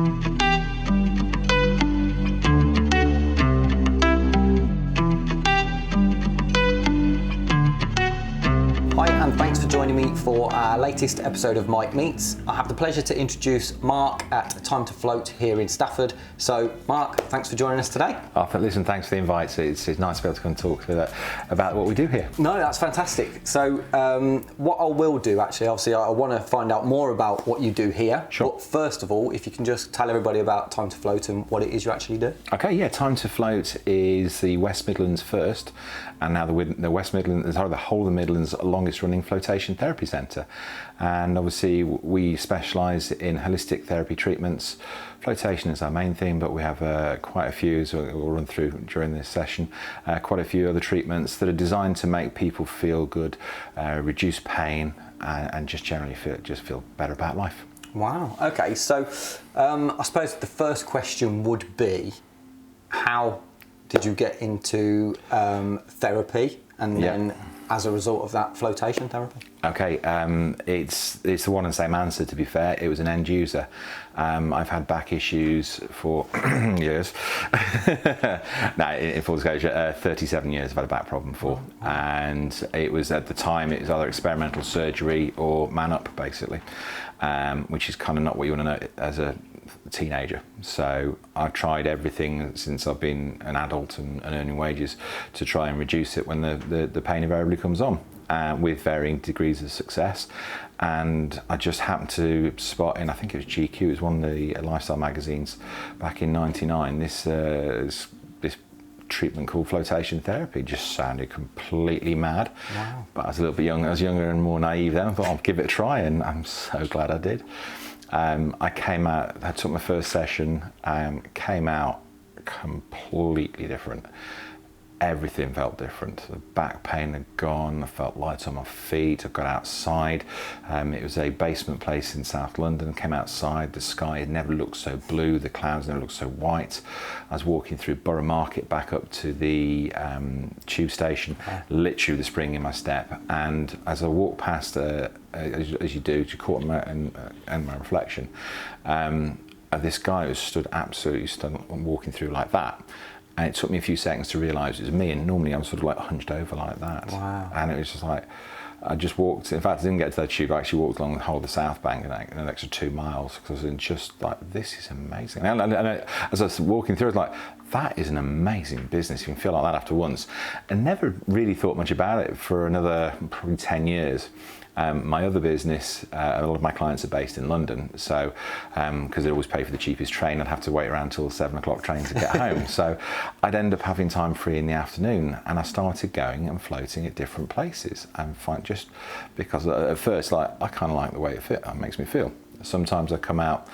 Hi, and thanks for joining me for our latest episode of Mike Meets. I have the pleasure to introduce Mark at Time to Float here in Stafford. So, Mark, thanks for joining us today. Arthur, listen, thanks for the invite. It's nice to be able to come and talk about what we do here. No, that's fantastic. So, what I will do, actually, obviously, I want to find out more about what you do here. Sure. But first of all, if you can just tell everybody about Time to Float and what it is you actually do. Okay, yeah, Time to Float is the West Midlands first, and now the West Midlands, the whole of the Midlands, longest running flotation therapy centre. And obviously we specialise in holistic therapy treatments. Flotation is our main theme, but we have quite a few, so we'll run through during this session, quite a few other treatments that are designed to make people feel good, reduce pain, and just generally feel better about life. Wow, okay, so I suppose the first question would be, how did you get into therapy, and then as a result of that, flotation therapy? Okay, it's the one and same answer, to be fair. It was an end user. I've had back issues for years. No, in full disclosure, 37 years I've had a back problem for. And it was, at the time, it was either experimental surgery or man up, basically, which is kind of not what you want to know as a teenager. So I've tried everything since I've been an adult and earning wages to try and reduce it when the pain invariably comes on, with varying degrees of success. And I just happened to spot in, I think it was GQ, it was one of the lifestyle magazines back in '99, this treatment called flotation therapy. Just sounded completely mad. Wow. But I was a little bit younger, I was younger and more naive then. I thought I'll give it a try, and I'm so glad I did. I came out, I took my first session, came out completely different. Everything felt different. The back pain had gone, I felt light on my feet, I got outside. It was a basement place in South London, came outside, the sky had never looked so blue, the clouds never looked so white. I was walking through Borough Market back up to the tube station, literally with a spring in my step. And as I walked past, as you do, to caught my reflection, this guy was stood absolutely stunned, walking through like that. And it took me a few seconds to realise it was me, and normally I'm sort of like hunched over like that. Wow. And it was just like, I just walked, in fact I didn't get to that tube, I actually walked along the whole of the South Bank and an extra 2 miles, because I was just like, this is amazing. And as I was walking through, I was like, that is an amazing business. You can feel like that after once. And never really thought much about it for another probably 10 years. My other business, a lot of my clients are based in London, so because they always pay for the cheapest train, I'd have to wait around till 7 o'clock train to get home. So I'd end up having time free in the afternoon, and I started going and floating at different places, and just because at first, like, I kind of like the way it makes me feel. Sometimes I come out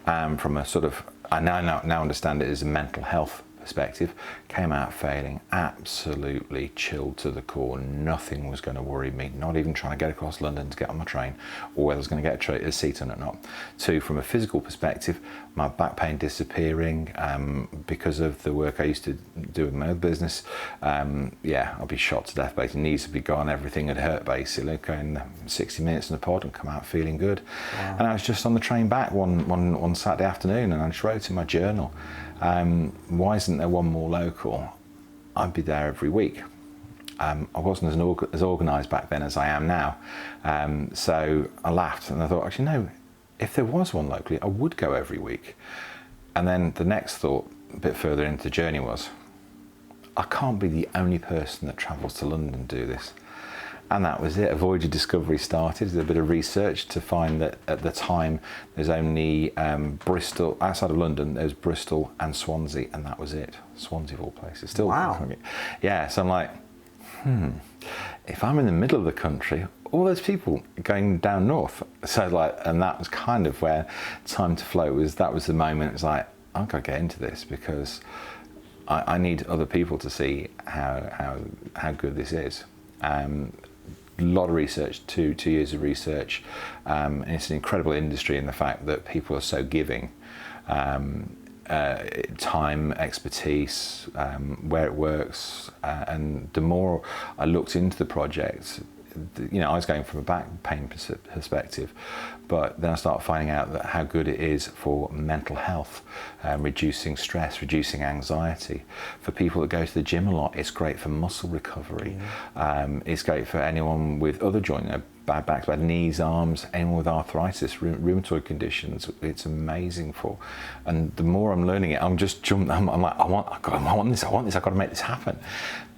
from a sort of, I now understand it as a mental health perspective, came out feeling absolutely chilled to the core. Nothing was going to worry me, not even trying to get across London to get on my train, or whether I was going to get a seat on it or not. Two, from a physical perspective, my back pain disappearing because of the work I used to do in my other business. I'd be shot to death basically, knees would be gone, everything had hurt basically, going 60 minutes in the pod and come out feeling good. Wow. And I was just on the train back one Saturday afternoon, and I just wrote in my journal, why isn't there one more local? I'd be there every week. I wasn't as organised back then as I am now. So I laughed and I thought, actually, no, if there was one locally, I would go every week. And then the next thought, a bit further into the journey, was, I can't be the only person that travels to London to do this. And that was it. A voyage of discovery started. Did a bit of research to find that at the time there's only Bristol, outside of London, there's Bristol and Swansea, and that was it. Swansea of all places. Still, wow. Yeah, so I'm like, if I'm in the middle of the country, all those people going down north. So like, and that was kind of where Time to Float was. That was the moment. It's like, I've got to get into this, because I need other people to see how good this is. A lot of research, two years of research, and it's an incredible industry in the fact that people are so giving. Time, expertise, where it works, and the more I looked into the project, I was going from a back pain perspective, but then I started finding out that how good it is for mental health, reducing stress, reducing anxiety. For people that go to the gym a lot, it's great for muscle recovery. It's great for anyone with other joint, bad backs, bad knees, arms, anyone with arthritis, rheumatoid conditions. It's amazing for. And the more I'm learning it, I'm just jumping. I'm like, I want this. I've got to make this happen.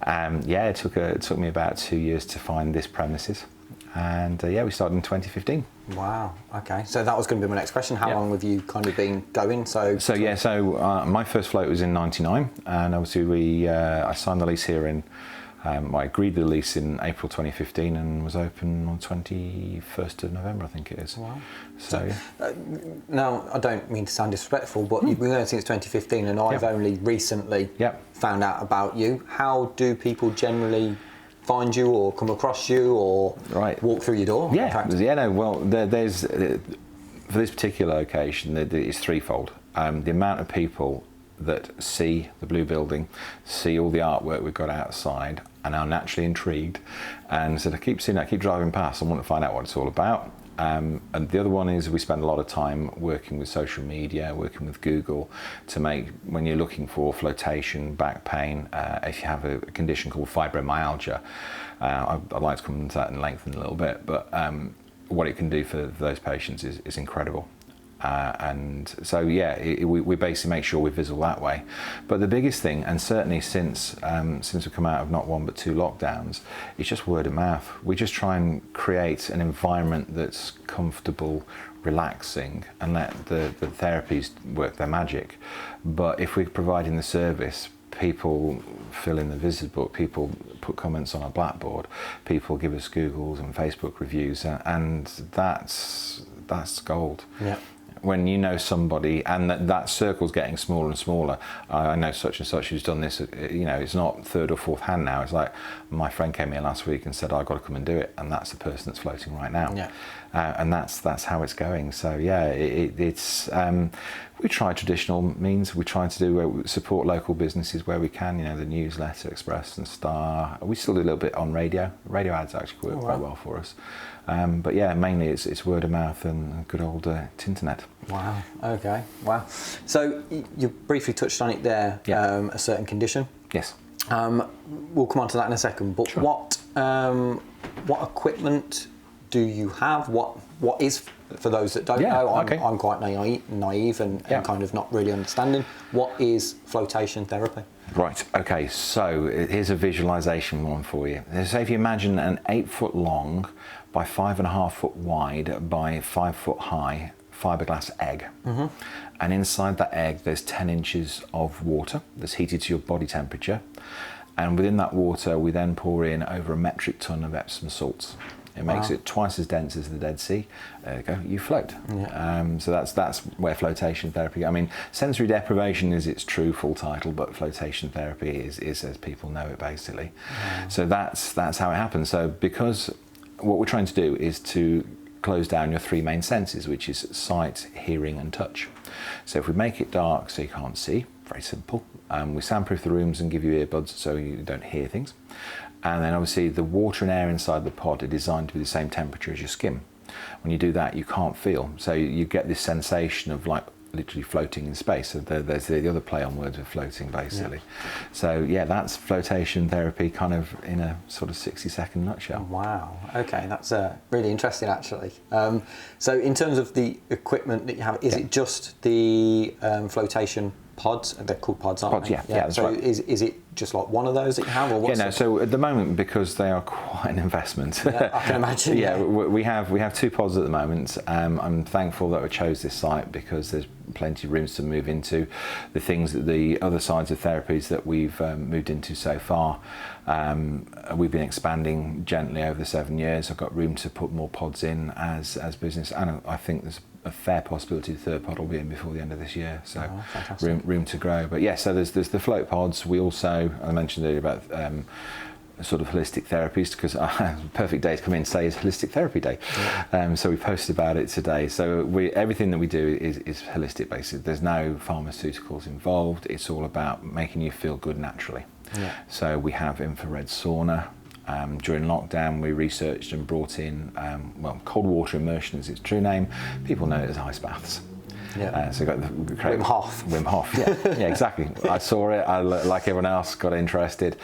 It took me about 2 years to find this premises, and we started in 2015. Wow. Okay. So that was going to be my next question. How long have you kind of been going? So my first float was in '99, and obviously I signed the lease here in. I agreed the lease in April 2015 and was open on 21st of November, I think it is. Wow. So now, I don't mean to sound disrespectful, but you've been going since 2015 and I've only recently found out about you. How do people generally find you or come across you or walk through your door? There's for this particular location, it's threefold. The amount of people that see the blue building, see all the artwork we've got outside, and are naturally intrigued, and so I keep seeing that, keep driving past and want to find out what it's all about. And the other one is we spend a lot of time working with social media, working with Google to make, when you're looking for flotation, back pain, if you have a condition called fibromyalgia, I'd like to come into that in length in a little bit, but what it can do for those patients is incredible. And so we basically make sure we're visible that way. But the biggest thing, and certainly since we've come out of not one but two lockdowns, is just word of mouth. We just try and create an environment that's comfortable, relaxing, and let the therapies work their magic. But if we're providing the service, people fill in the visit book, people put comments on a blackboard, people give us Googles and Facebook reviews, and that's gold. Yeah. When you know somebody and that circle's getting smaller and smaller, I know such and such who's done this, it's not third or fourth hand now. It's like, my friend came here last week and said, I've got to come and do it, and that's the person that's floating right now. Yeah. And that's how it's going. So it's we try traditional means. We try to support local businesses where we can. The newsletter, Express and Star. We still do a little bit on radio. Radio ads actually work quite well for us. But mainly it's word of mouth and good old Tinternet. Wow. Okay. Wow. So you briefly touched on it there. A certain condition. Yes. We'll come on to that in a second. But sure. What equipment do you have? What is, for those that don't know, I'm quite naive and kind of not really understanding. What is flotation therapy? Right, okay, so here's a visualization one for you. So if you imagine an 8 foot long by 5.5 foot wide by 5 foot high fiberglass egg. Mm-hmm. And inside that egg there's 10 inches of water that's heated to your body temperature. And within that water we then pour in over a metric ton of Epsom salts. It makes it twice as dense as the Dead Sea. There you go, you float. Yeah. So that's where flotation therapy, sensory deprivation is its true full title, but flotation therapy is as people know it basically. Yeah. So that's how it happens. So because what we're trying to do is to close down your three main senses, which is sight, hearing and touch. So if we make it dark so you can't see, very simple. We soundproof the rooms and give you earbuds so you don't hear things. And then obviously the water and air inside the pod are designed to be the same temperature as your skin. When you do that, you can't feel. So you get this sensation of like literally floating in space. So there's the other play on words with floating basically. Yeah. So that's flotation therapy kind of in a sort of 60-second nutshell. Wow, okay, that's really interesting actually. So in terms of the equipment that you have, is it just the flotation pods? They're called pods, aren't they? Yeah, that's so right. Is it just like one of those that you have, or what's so at the moment, because they are quite an investment. Yeah, I can imagine. We have two pods at the moment. I'm thankful that I chose this site because there's plenty of rooms to move into. The things that the other sides of therapies that we've moved into so far, we've been expanding gently over the 7 years. I've got room to put more pods in as business, and I think there's a fair possibility the third pod will be in before the end of this year. So room to grow. But so there's the float pods. We also, I mentioned earlier about sort of holistic therapies, because perfect day to come in and say is holistic therapy day. Yeah. So we posted about it today. So everything that we do is holistic basically. There's no pharmaceuticals involved. It's all about making you feel good naturally. Yeah. So we have infrared sauna, During lockdown, we researched and brought in, cold water immersion is its true name. People know it as ice baths. Yeah. So we got Wim Hof. Wim Hof, yeah, yeah, exactly. I saw it. I, like everyone else, got interested.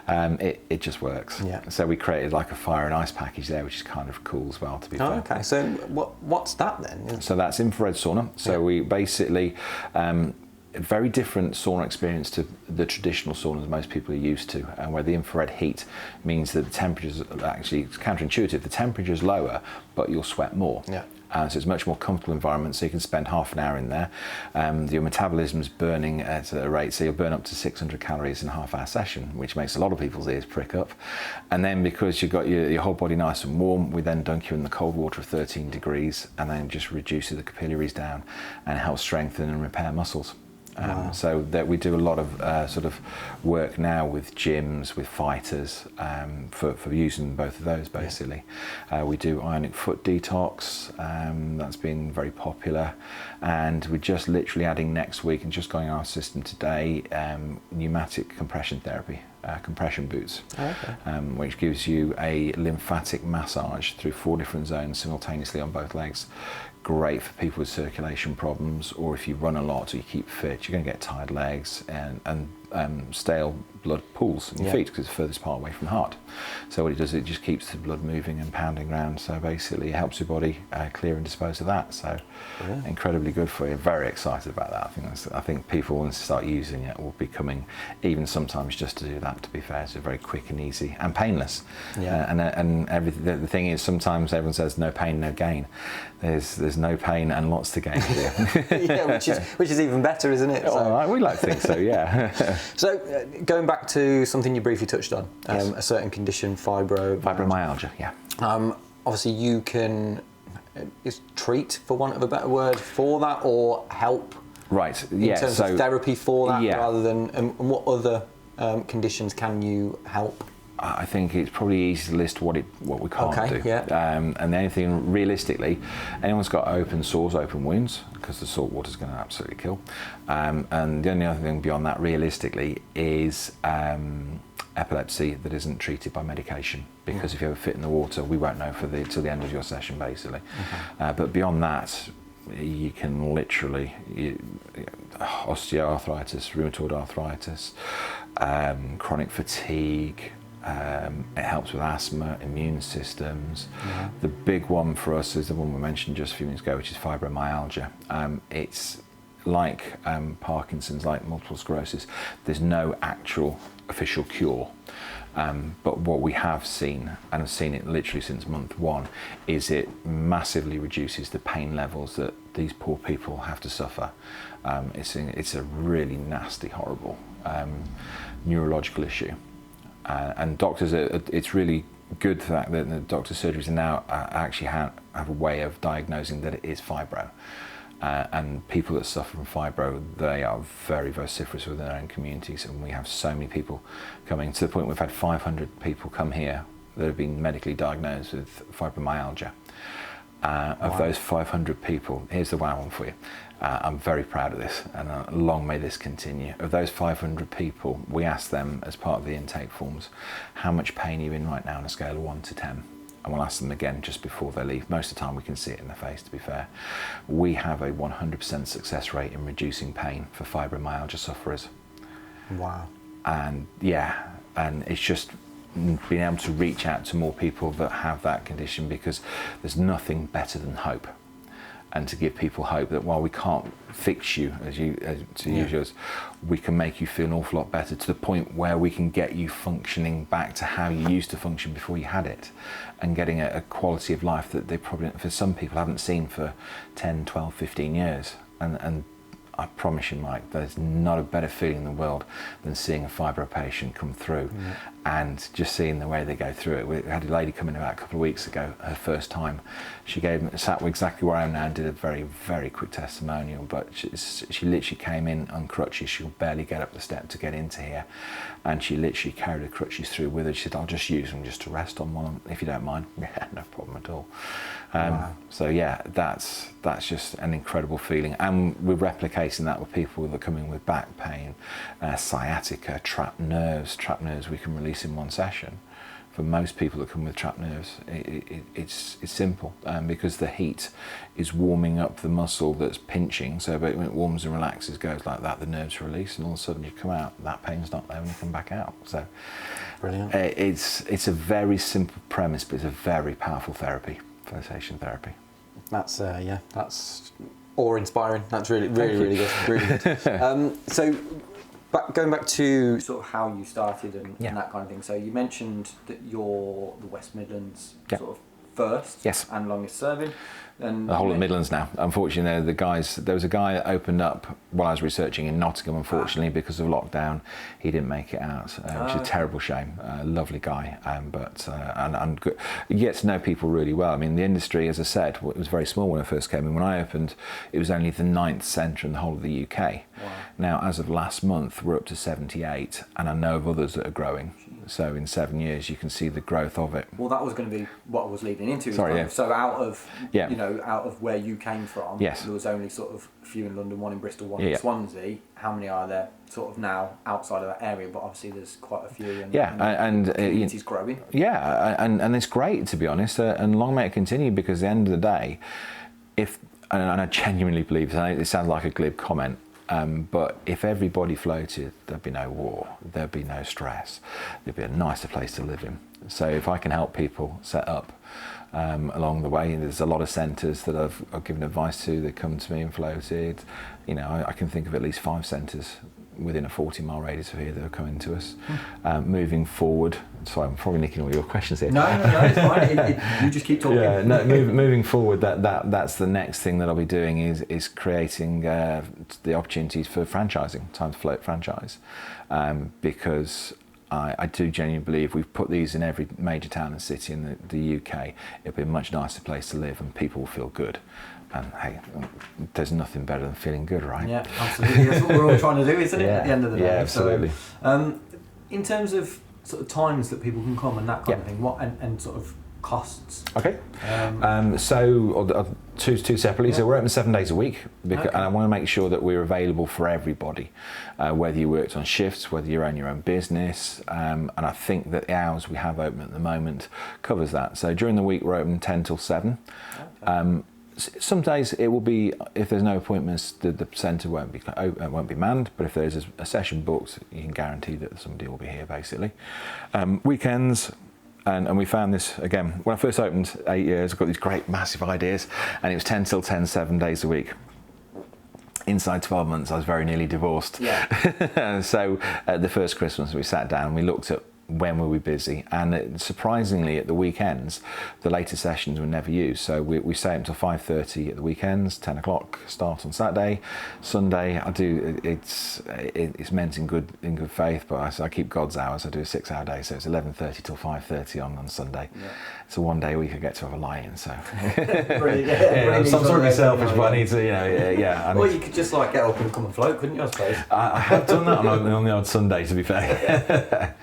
It just works. Yeah. So we created like a fire and ice package there, which is kind of cool as well. To be fair. Okay. So what's that then? So that's infrared sauna. So we basically. A very different sauna experience to the traditional saunas most people are used to, and where the infrared heat means that the temperatures actually, it's counterintuitive, the temperature is lower but you'll sweat more. Yeah. So it's a much more comfortable environment, so you can spend half an hour in there. Your metabolism's burning at a rate, so you'll burn up to 600 calories in a half-hour session, which makes a lot of people's ears prick up. And then because you've got your whole body nice and warm, we then dunk you in the cold water of 13 degrees, and then just reduces the capillaries down and helps strengthen and repair muscles. Wow. So that we do a lot of sort of work now with gyms, with fighters, for using both of those basically. Yeah. We do ionic foot detox, that's been very popular, and we're just literally adding next week and just going on our system today, pneumatic compression therapy. Compression boots, which gives you a lymphatic massage through 4 different zones simultaneously on both legs. Great for people with circulation problems, or if you run a lot or you keep fit, you're going to get tired legs and stale blood pools in your feet because it's the furthest part away from the heart. So what it does, it just keeps the blood moving and pounding around. So basically it helps your body clear and dispose of that. So incredibly good for you. Very excited about that. I think people, once they start using it, will be coming even sometimes just to do that, to be fair. So very quick and easy and painless. Yeah. And everything, the thing is, sometimes everyone says no pain, no gain. There's no pain and lots to gain here. Yeah, which is even better, isn't it? So. We like to think so, yeah. So going back to something you briefly touched on, yes. A certain condition, fibromyalgia. Yeah. Obviously you can treat, for want of a better word, for that, or help. Right. In terms of therapy for that, rather than. And what other conditions can you help? I think it's probably easy to list what we can't do. Yeah. And the only thing, realistically, anyone's got open sores, open wounds, because the salt water's going to absolutely kill. And the only other thing beyond that, realistically, is epilepsy that isn't treated by medication. Because if you ever fit in the water, we won't know till the end of your session, basically. But beyond that, you can literally osteoarthritis, rheumatoid arthritis, chronic fatigue. It helps with asthma, immune systems. The big one for us is the one we mentioned just a few minutes ago, which is fibromyalgia. It's like Parkinson's, like multiple sclerosis. There's no actual official cure. But what we have seen, and have seen it literally since month 1, is it massively reduces the pain levels that these poor people have to suffer. It's a really nasty, horrible neurological issue. And doctors, it's really good that the doctor's surgeries now actually have a way of diagnosing that it is fibro. And people that suffer from fibro, they are very vociferous within their own communities, and we have so many people coming, to the point we've had 500 people come here that have been medically diagnosed with fibromyalgia. Of those 500 people, here's the wow one for you. I'm very proud of this, and long may this continue. Of those 500 people, we asked them as part of the intake forms, how much pain are you in right now on a scale of 1 to 10? And we'll ask them again just before they leave. Most of the time we can see it in their face, to be fair. We have a 100% success rate in reducing pain for fibromyalgia sufferers. Wow. And and it's just being able to reach out to more people that have that condition, because there's nothing better than hope. And to give people hope that while we can't fix you, to use yours, we can make you feel an awful lot better, to the point where we can get you functioning back to how you used to function before you had it, and getting a quality of life that they probably, for some people, haven't seen for 10, 12, 15 years. And I promise you, Mike, there's not a better feeling in the world than seeing a fibro patient come through and just seeing the way they go through it. We had a lady come in about a couple of weeks ago, her first time. She sat exactly where I am now and did a very, very quick testimonial, but she literally came in on crutches. She could barely get up the step to get into here, and she literally carried her crutches through with her. She said, I'll just use them just to rest on one, if you don't mind. Yeah, no problem at all. So yeah, that's just an incredible feeling, and we're replicating that with people that come in with back pain, sciatica, trapped nerves we can release in one session for most people that come with trapped nerves, it's simple, because the heat is warming up the muscle that's pinching. So when it warms and relaxes, goes like that, the nerves release, and all of a sudden you come out, that pain's not there when you come back out. So Brilliant. It's a very simple premise, but it's a very powerful therapy, flotation therapy. That's that's awe-inspiring. That's really good. Really good. So, going back to sort of how you started and that kind of thing. So you mentioned that you're the West Midlands sort of first and longest serving. And the whole of the Midlands now. Unfortunately, there was a guy that opened up while I was researching in Nottingham. Unfortunately, because of lockdown, he didn't make it out, which is a terrible shame. Lovely guy, but and good. You get to know people really well. I mean, the industry, as I said, it was very small when I first came in. When I opened, it was only the 9th centre in the whole of the UK. Wow. Now, as of last month, we're up to 78, and I know of others that are growing. So in 7 years, you can see the growth of it. Well, that was going to be what I was leading into. Sorry, So out of out of where you came from, there was only sort of a few in London, one in Bristol, one in Swansea. How many are there sort of now outside of that area? But obviously there's quite a few. And the community's growing. Yeah, and it's great, to be honest, and long may it continue, because at the end of the day, and I genuinely believe, it sounds like a glib comment, but if everybody floated, there'd be no war, there'd be no stress, there'd be a nicer place to live in. So if I can help people set up along the way, there's a lot of centres that I've given advice to that come to me and floated. I can think of at least 5 centres within a 40-mile radius of here that are coming to us. Moving forward, sorry, I'm probably nicking all your questions here. No, it's fine. You just keep talking. Yeah, no, moving forward, that's the next thing that I'll be doing is creating the opportunities for franchising, time to float franchise, because I do genuinely believe we've put these in every major town and city in the UK. It'll be a much nicer place to live, and people will feel good. And hey, there's nothing better than feeling good, right? Yeah, absolutely. That's what we're all trying to do, isn't it? At the end of the day. Yeah, absolutely. So, in terms of sort of times that people can come and that kind of thing, what and sort of costs? Okay. So two separately. So we're open 7 days a week, and I want to make sure that we're available for everybody, whether you worked on shifts, whether you own your own business, and I think that the hours we have open at the moment covers that. So during the week we're open 10 till 7. Okay. Some days it will be, if there's no appointments, the centre won't be manned. But if there's a session booked, you can guarantee that somebody will be here, basically. Weekends, and we found this again when I first opened 8 years. I got these great massive ideas, and it was 10 till 10, 7 days a week. Inside 12 months, I was very nearly divorced. Yeah. So the first Christmas, we sat down and we looked at when were we busy, and surprisingly at the weekends the later sessions were never used, so we stay until 5:30 at the weekends, 10 o'clock start on Saturday. Sunday I do it's meant in good faith, but I keep God's hours. I do a 6-hour day, so it's 11:30 till 5:30 on Sunday. So one day a week I get to have a lie-in, so I'm sort of selfish, but I need to Well, you could just get up and come and float, couldn't you, I suppose? I have done that on the odd Sunday, to be fair.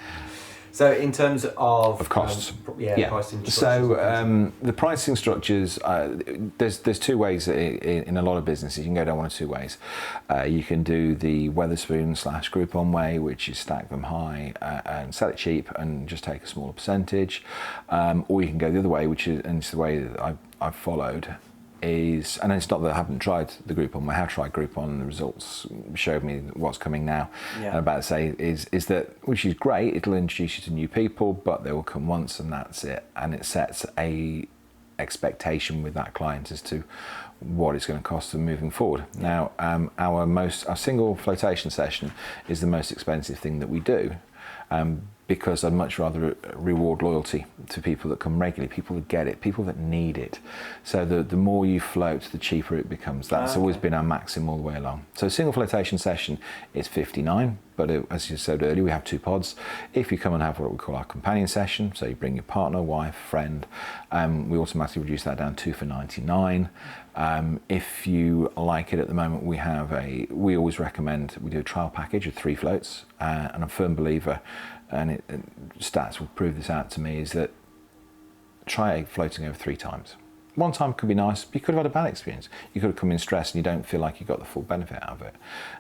So in terms of costs, pricing structures. So the pricing structures, there's 2 ways in a lot of businesses. You can go down one of 2 ways. You can do the Wetherspoon / Groupon way, which is stack them high and sell it cheap and just take a smaller percentage, or you can go the other way, which is, and it's the way that I've followed. And it's not that I haven't tried the Groupon. I have tried Groupon, and the results showed me what's coming now. And I'm about to say is that, which is great, it'll introduce you to new people, but they will come once and that's it. And it sets a expectation with that client as to what it's going to cost them moving forward. Now, our single flotation session is the most expensive thing that we do. Because I'd much rather reward loyalty to people that come regularly, people that get it, people that need it. So the more you float, the cheaper it becomes. That's always been our maxim all the way along. So a single flotation session is $59, but as you said earlier, we have 2 pods. If you come and have what we call our companion session, so you bring your partner, wife, friend, we automatically reduce that down 2 for $99. If you like it at the moment, we always recommend, we do a trial package of 3 floats, and I'm a firm believer, and stats will prove this out to me, is that try floating over 3 times. one time could be nice, but you could have had a bad experience. You could have come in stressed and you don't feel like you got the full benefit out of it.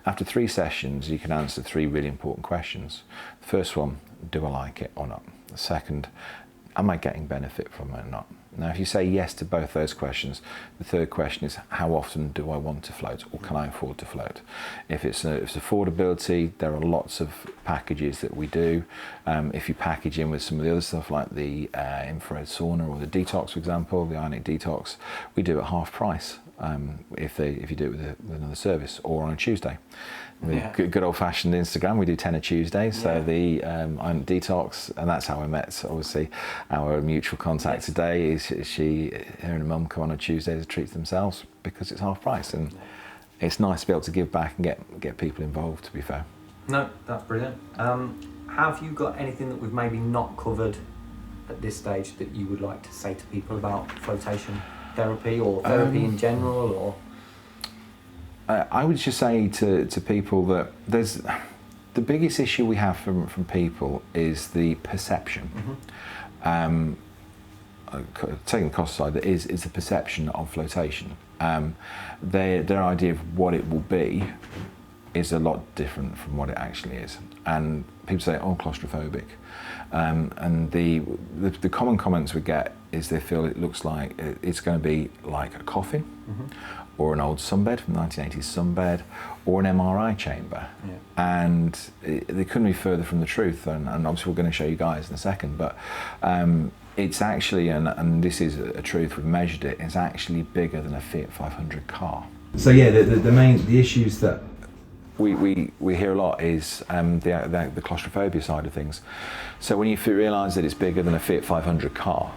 After 3 sessions, you can answer 3 really important questions. The first one, do I like it or not? The second, am I getting benefit from it or not? Now, if you say yes to both those questions, the third question is, how often do I want to float, or can I afford to float? If it's affordability, there are lots of packages that we do. If you package in with some of the other stuff like the infrared sauna or the detox, for example, the ionic detox, we do it at half price if you do it with another service, or on a Tuesday. Good old-fashioned Instagram, we do 10 a Tuesday, so the ionic detox, and that's how I met, obviously, our mutual contact today is her and her mum come on a Tuesday to treat themselves because it's half price, and it's nice to be able to give back and get people involved, to be fair. No, that's brilliant. Have you got anything that we've maybe not covered at this stage that you would like to say to people about flotation therapy, or therapy in general, or? I would just say to people that the biggest issue we have from people is the perception. Taking the cost side, is the perception of flotation. Their idea of what it will be is a lot different from what it actually is. And people say, oh, I'm claustrophobic. And the common comments we get is they feel it looks like it's going to be like a coffin, or an old sunbed from the 1980s sunbed, or an MRI chamber. And they couldn't be further from the truth. And obviously we're going to show you guys in a second, but it's actually, and this is a truth, we've measured it, it's actually bigger than a Fiat 500 car. So yeah, the issues that we hear a lot is the claustrophobia side of things. So when you realise that it's bigger than a Fiat 500 car,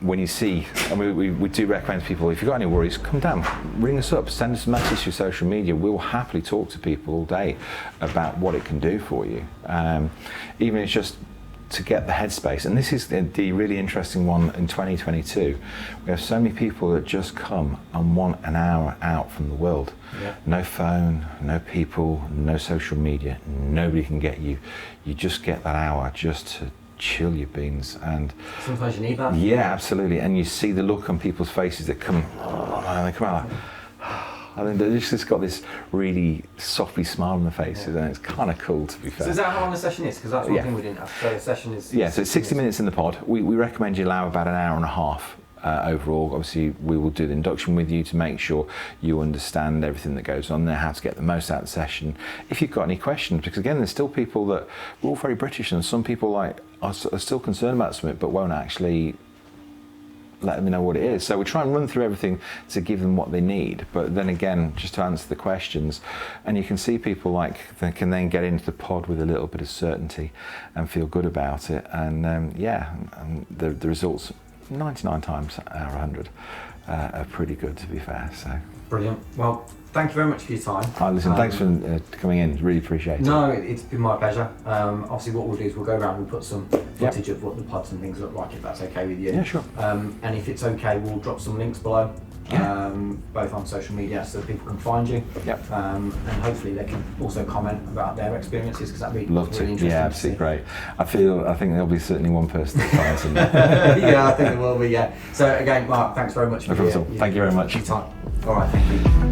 when you see, and we do recommend to people, if you've got any worries, come down, ring us up, send us a message through social media. We'll happily talk to people all day about what it can do for you. Even if it's just to get the headspace. And this is the really interesting one in 2022. We have so many people that just come and want an hour out from the world. No phone, no people, no social media, nobody can get you. You just get that hour just to chill your beans. And sometimes you need that. Yeah, absolutely. And you see the look on people's faces that come, and they come out like, I mean, they've just got this really softly smile on their faces, and it's kind of cool, to be fair. So is that how long the session is? Because that's one thing we didn't have. So the session is... Yeah, so it's 60 minutes in the pod. We recommend you allow about an hour and a half overall. Obviously, we will do the induction with you to make sure you understand everything that goes on there, how to get the most out of the session. If you've got any questions, because again, there's still people that, we're all very British, and some people are still concerned about something, but won't actually let them know what it is. So we try and run through everything to give them what they need, but then again, just to answer the questions. And you can see people like they can then get into the pod with a little bit of certainty and feel good about it. And the results 99 times out of 100 are pretty good, to be fair. So brilliant. Well, thank you very much for your time. Listen, thanks for coming in. Really appreciate it. No, it's been my pleasure. Obviously, what we'll do is we'll go around and put some footage of what the pods and things look like, if that's okay with you. Yeah, sure. And if it's okay, we'll drop some links below, both on social media, so that people can find you. And hopefully they can also comment about their experiences, because that'd be really interesting. Yeah, absolutely great. I think there'll be certainly one person that finds them. Yeah, I think there will be. Yeah. So again, Mark, thanks very much for your Thank you very much. time. All right, thank you.